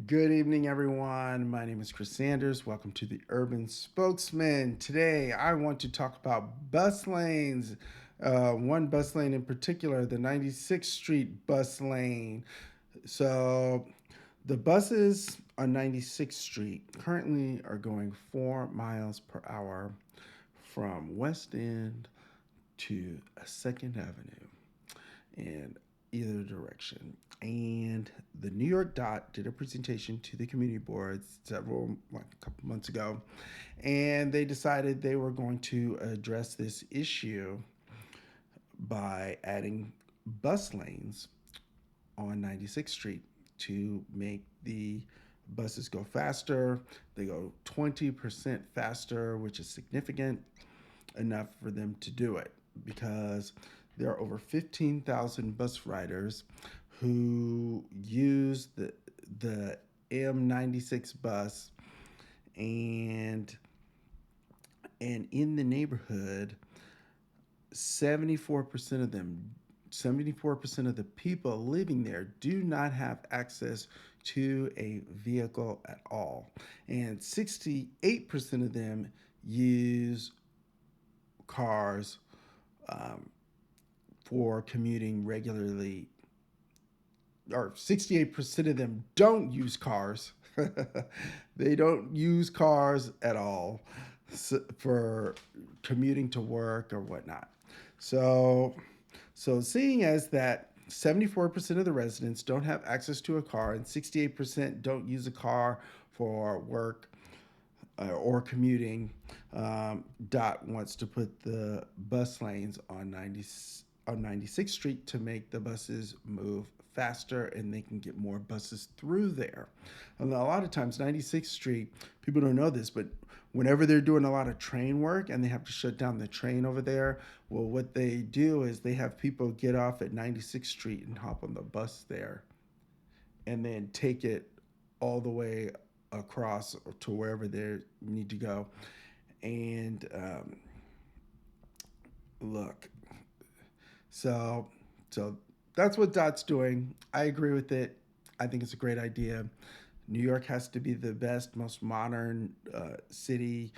Good evening, everyone. My name is Chris Sanders. Welcome to the Urban Spokesman. Today, I want to talk about bus lanes. One bus lane in particular, the 96th Street bus lane. So, the buses on 96th Street currently are going 4 miles per hour from West End to 2nd Avenue in either direction. And the New York Dot did a presentation to the community boards like a couple months ago, and they decided they were going to address this issue by adding bus lanes on 96th Street to make the buses go faster. They go 20% faster, which is significant enough for them to do it because there are over 15,000 bus riders who use the M96 bus, and in the neighborhood 74% of them 74% of the people living there do not have access to a vehicle at all, and 68% of them use cars um, for commuting regularly, or 68% of them don't use cars. They don't use cars at all for commuting to work or whatnot. So, so seeing as that 74% of the residents don't have access to a car and 68% don't use a car for work or commuting, Dot wants to put the bus lanes on 96th Street to make the buses move faster and they can get more buses through there. And a lot of times, 96th Street, people don't know this, but whenever they're doing a lot of train work and they have to shut down the train over there, well, what they do is they have people get off at 96th Street and hop on the bus there and then take it all the way across to wherever they need to go. And look, so so that's what Dot's doing. I agree with it. I think it's a great idea. New York has to be the best, most modern city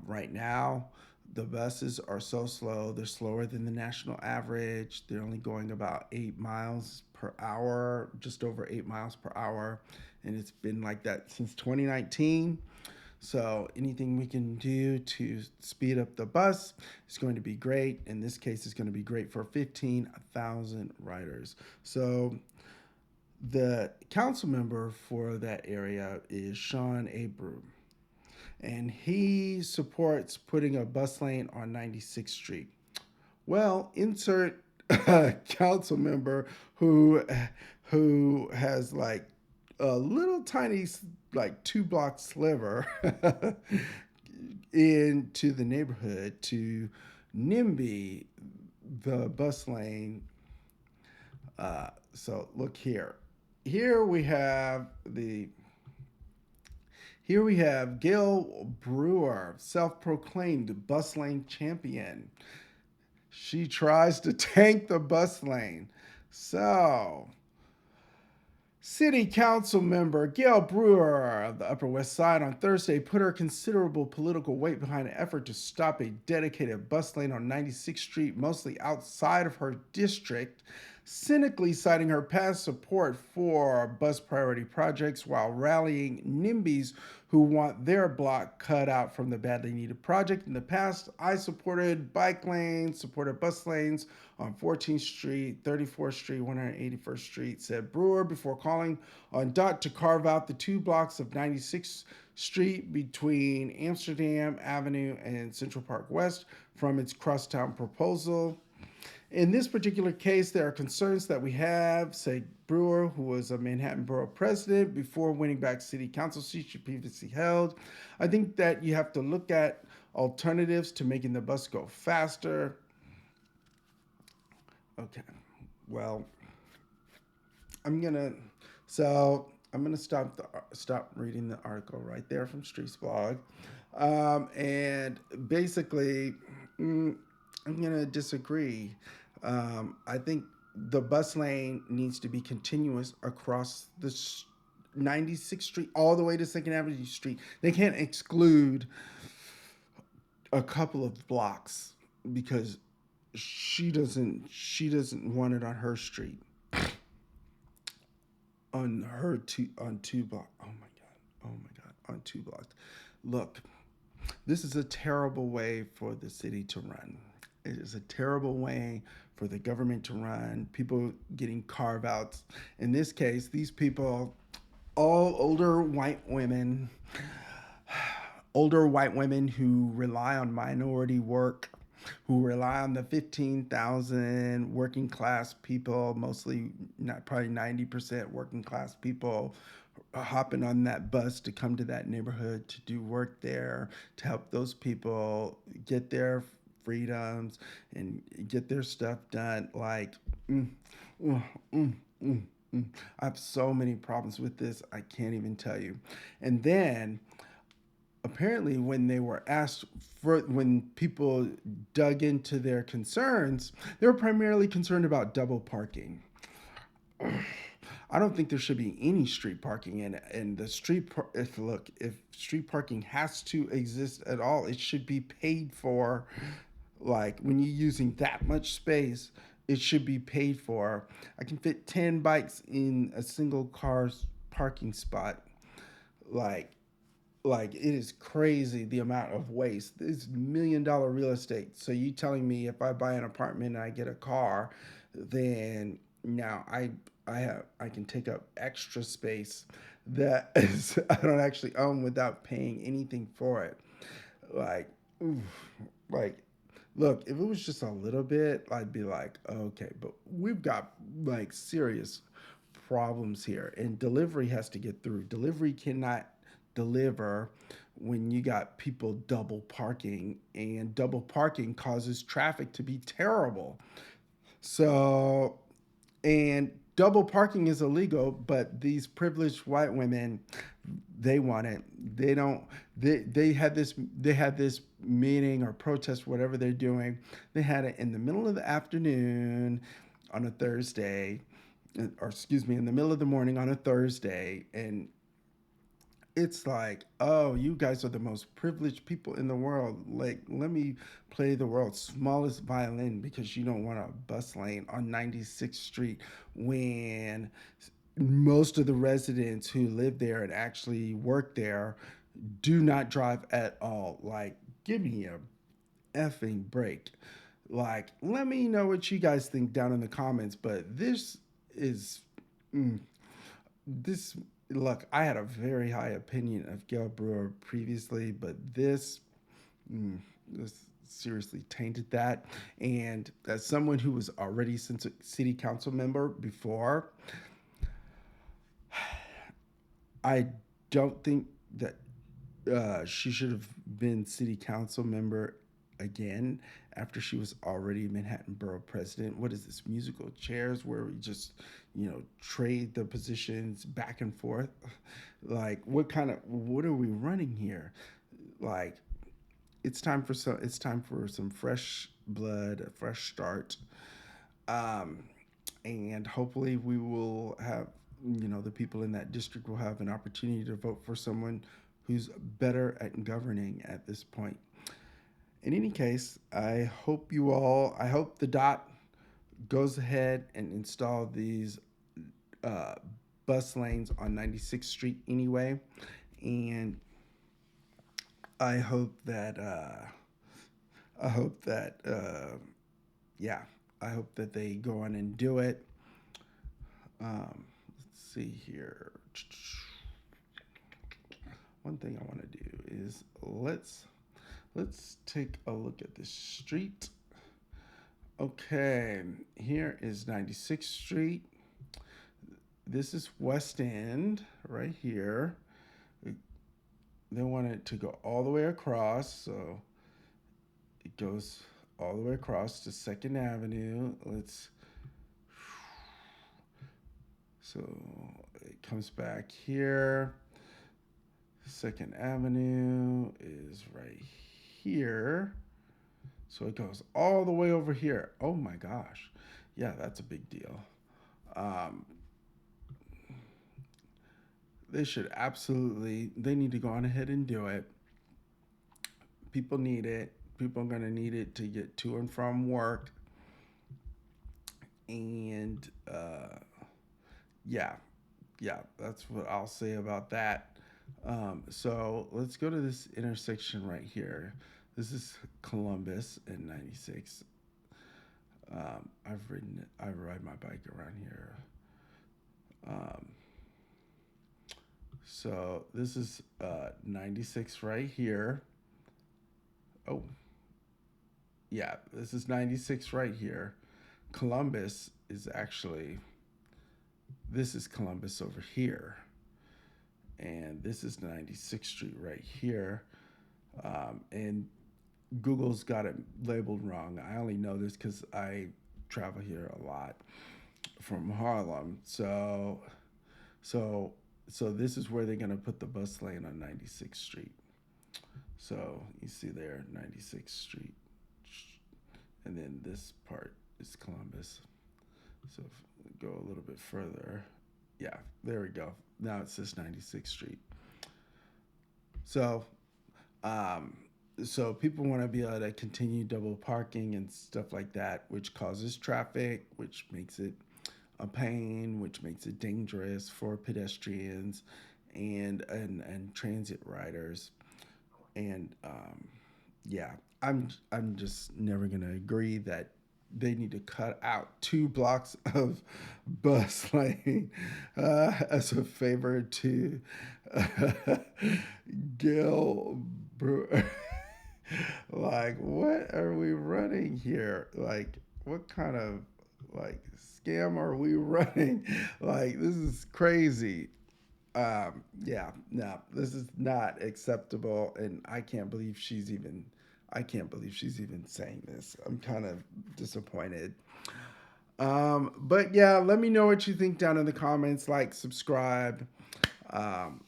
right now. The buses are so slow. They're slower than the national average. They're only going about 8 miles per hour, just over 8 miles per hour. And it's been like that since 2019. So anything we can do to speed up the bus is going to be great. In this case, it's going to be great for 15,000 riders. So the council member for that area is Sean Abram, and he supports putting a bus lane on 96th Street. Well, insert a council member who has like a little tiny like 2 block sliver into the neighborhood to NIMBY, the bus lane. So look here. Here we have the Here we have Gale Brewer, self-proclaimed bus lane champion. She tries to tank the bus lane. So, City Council member Gale Brewer of the Upper West Side on Thursday put her considerable political weight behind an effort to stop a dedicated bus lane on 96th Street, mostly outside of her district, cynically citing her past support for bus priority projects while rallying NIMBYs who want their block cut out from the badly needed project. In the past, I supported bike lanes, supported bus lanes on 14th Street, 34th Street, 181st Street, said Brewer before calling on Dot to carve out the 2 blocks of 96th Street between Amsterdam Avenue and Central Park West from its crosstown proposal. In this particular case, there are concerns that we have, say Brewer, who was a Manhattan Borough president before winning back city council seats she previously held. I think that you have to look at alternatives to making the bus go faster. Okay, well, I'm gonna I'm gonna stop reading the article right there from Streets Blog, and basically, I'm gonna disagree. I think the bus lane needs to be continuous across 96th Street all the way to Second Avenue Street. They can't exclude a couple of blocks because she doesn't want it on her street, on two block. Oh my god. Oh my god. On two blocks. Look, this is a terrible way for the city to run. It is a terrible way for the government to run. People getting carve outs. In this case, these people, all older white women who rely on minority work, who rely on the 15,000 working class people, mostly not probably 90% working class people hopping on that bus to come to that neighborhood to do work there, to help those people get their freedoms and get their stuff done. Like, mm, mm, mm, mm, mm. I have so many problems with this. I can't even tell you. And then apparently when they were asked for, when people dug into their concerns, they were primarily concerned about double parking. I don't think there should be any street parking in it. And the if street parking has to exist at all, it should be paid for. Like when you're using that much space, it should be paid for. I can fit 10 bikes in a single car's parking spot. Like like it is crazy the amount of waste. This $1 million real estate. So you telling me if I buy an apartment and I get a car, then now I can take up extra space that is, I don't actually own without paying anything for it. Like, oof, like look, if it was just a little bit, I'd be like, okay, but we've got like serious problems here, and delivery has to get through. Delivery cannot deliver when you got people double parking, and double parking causes traffic to be terrible. So, and double parking is illegal, but these privileged white women, they want it. They don't. They had this. They had this meeting or protest, whatever they're doing. They had it in the middle of the afternoon on a Thursday, or excuse me, in the middle of the morning on a Thursday, and it's like, oh, you guys are the most privileged people in the world. Like, let me play the world's smallest violin because you don't want a bus lane on 96th Street when most of the residents who live there and actually work there do not drive at all. Like, give me a effing break. Like, let me know what you guys think down in the comments. But this is mm, this look, I had a very high opinion of Gale Brewer previously, but mm, this seriously tainted that. And as someone who was already since a city council member before, I don't think that she should have been city council member again after she was already Manhattan Borough president. What is this, musical chairs where we just, trade the positions back and forth? Like, what are we running here? Like, it's time for some fresh blood, a fresh start. Um, and hopefully we will have, the people in that district will have an opportunity to vote for someone who's better at governing at this point. In any case, I hope the dot goes ahead and install these uh, bus lanes on 96th Street anyway. And I hope that, I hope that, yeah, I hope that they go on and do it. Let's see here. One thing I want to do is let's take a look at this street. Okay, here is 96th Street. This is West End right here. They want it to go all the way across, so it goes all the way across to Second Avenue. So it comes back here. Second Avenue is right here. So it goes all the way over here. Oh my gosh. Yeah, that's a big deal. Um, They should absolutely. They need to go on ahead and do it. People need it. People are going to need it to get to and from work. And yeah, yeah, that's what I'll say about that. So let's go to this intersection right here. This is Columbus in 96. I've ridden it. I ride my bike around here. Um, so this is 96 right here. Oh, yeah, this is 96 right here. Columbus is actually, this is Columbus over here. And this is 96th Street right here. And Google's got it labeled wrong. I only know this because I travel here a lot from Harlem. So, so this is where they're gonna put the bus lane on 96th Street. So you see there, 96th Street, and then this part is Columbus. So if we go a little bit further, yeah, there we go. Now it says 96th Street. So, um, so people want to be able to continue double parking and stuff like that, which causes traffic, which makes it a pain, which makes it dangerous for pedestrians and transit riders. And yeah, I'm just never gonna agree that they need to cut out 2 blocks of bus lane as a favor to uh, Gale Brewer. Like, what are we running here? Like, what kind of like scam are we running? Like, this is crazy. Yeah, no, this is not acceptable, and I can't believe she's even saying this. I'm kind of disappointed. But yeah, let me know what you think down in the comments. Like, subscribe. Um,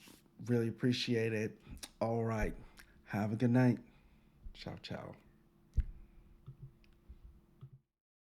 really appreciate it. All right. Have a good night. Ciao, ciao.